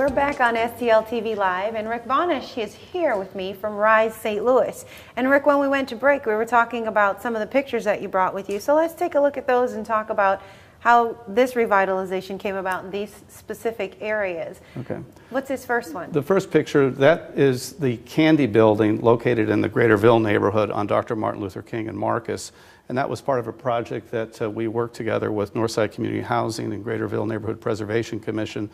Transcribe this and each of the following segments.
We're back on STL TV Live, and Rick Bonasch is here with me from Rise St. Louis. And Rick, when we went to break, we were talking about some of the pictures that you brought with you. So let's take a look at those and talk about how this revitalization came about in these specific areas. Okay. What's this first one? The first picture, that is the Candy Building located in the Greaterville neighborhood on Dr. Martin Luther King and Marcus. And that was part of a project that we worked together with Northside Community Housing and Greaterville Neighborhood Preservation Commission.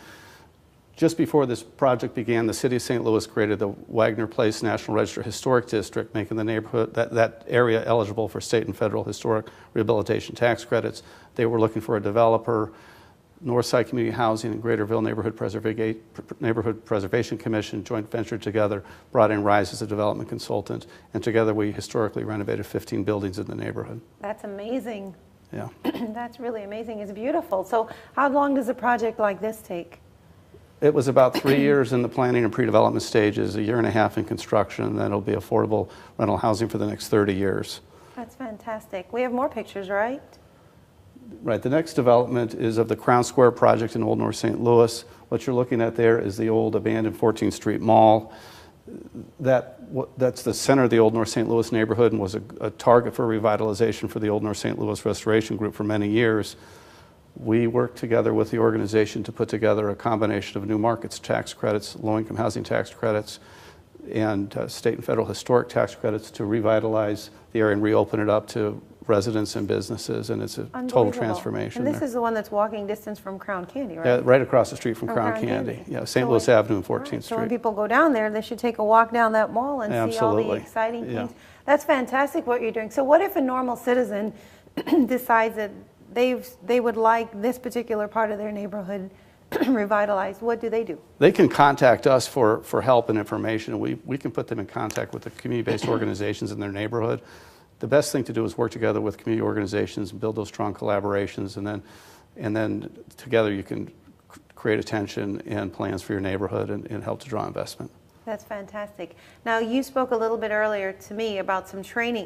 Just before this project began, the City of St. Louis created the Wagner Place National Register Historic District, making the neighborhood, that area eligible for state and federal historic rehabilitation tax credits. They were looking for a developer. Northside Community Housing and Greaterville Neighborhood Preservation Commission joint ventured together, brought in Rise as a development consultant, and together we historically renovated 15 buildings in the neighborhood. That's amazing. Yeah. That's really amazing. It's beautiful. So how long does a project like this take? It was about 3 years in the planning and pre-development stages, a year and a half in construction, and then it'll be affordable rental housing for the next 30 years. That's fantastic. We have more pictures, right? Right. The next development is of the Crown Square project in Old North St. Louis. What you're looking at there is the old abandoned 14th Street Mall. That's the center of the Old North St. Louis neighborhood and was a target for revitalization for the Old North St. Louis Restoration Group for many years. We worked together with the organization to put together a combination of new markets tax credits, low-income housing tax credits, and state and federal historic tax credits to revitalize the area and reopen it up to residents and businesses, and it's a total transformation. And this is the one that's walking distance from Crown Candy, right? Right across the street from Crown Candy. Yeah, St. Louis Avenue and 14th Street. So when people go down there, they should take a walk down that mall and see all the exciting things. That's fantastic what you're doing. So what if a normal citizen decides that they would like this particular part of their neighborhood revitalized? What do they do? They can contact us for help and information. We can put them in contact with the community-based organizations in their neighborhood. The best thing to do is work together with community organizations and build those strong collaborations, and then together you can create attention and plans for your neighborhood and help to draw investment. That's fantastic. Now, you spoke a little bit earlier to me about some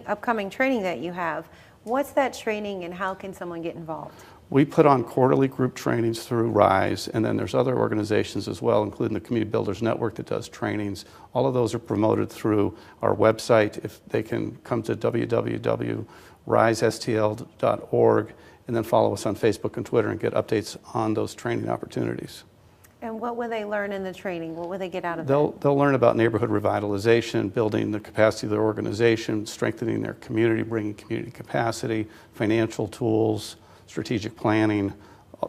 upcoming training that you have. What's that training and how can someone get involved? We put on quarterly group trainings through RISE, and then there's other organizations as well, including the Community Builders Network that does trainings. All of those are promoted through our website. If they can come to www.risestl.org and then follow us on Facebook and Twitter and get updates on those training opportunities. And what will they learn in the training? What will they get out of that? They'll learn about neighborhood revitalization, building the capacity of their organization, strengthening their community, bringing community capacity, financial tools, strategic planning,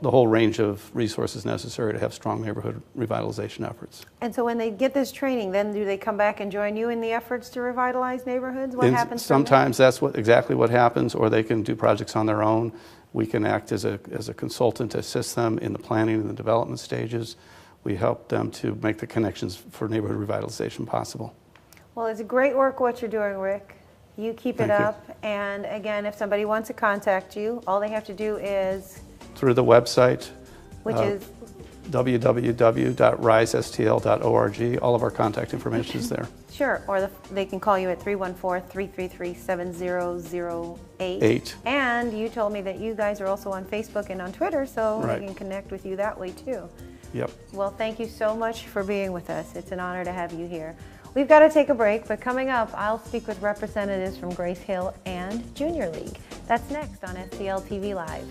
the whole range of resources necessary to have strong neighborhood revitalization efforts. And so when they get this training, then do they come back and join you in the efforts to revitalize neighborhoods? What happens? Sometimes that's exactly what happens, or they can do projects on their own. We can act as a consultant to assist them in the planning and the development stages. We help them to make the connections for neighborhood revitalization possible. Well, it's great work what you're doing, Rick. You keep it up. And again, if somebody wants to contact you, all they have to do is through the website, which is www.risestl.org. All of our contact information is there. Sure, or they can call you at 314-333-7008. And you told me that you guys are also on Facebook and on Twitter, so they can connect with you that way too. Yep. Well, thank you so much for being with us. It's an honor to have you here. We've got to take a break, but coming up, I'll speak with representatives from Grace Hill and Junior League. That's next on STL TV Live.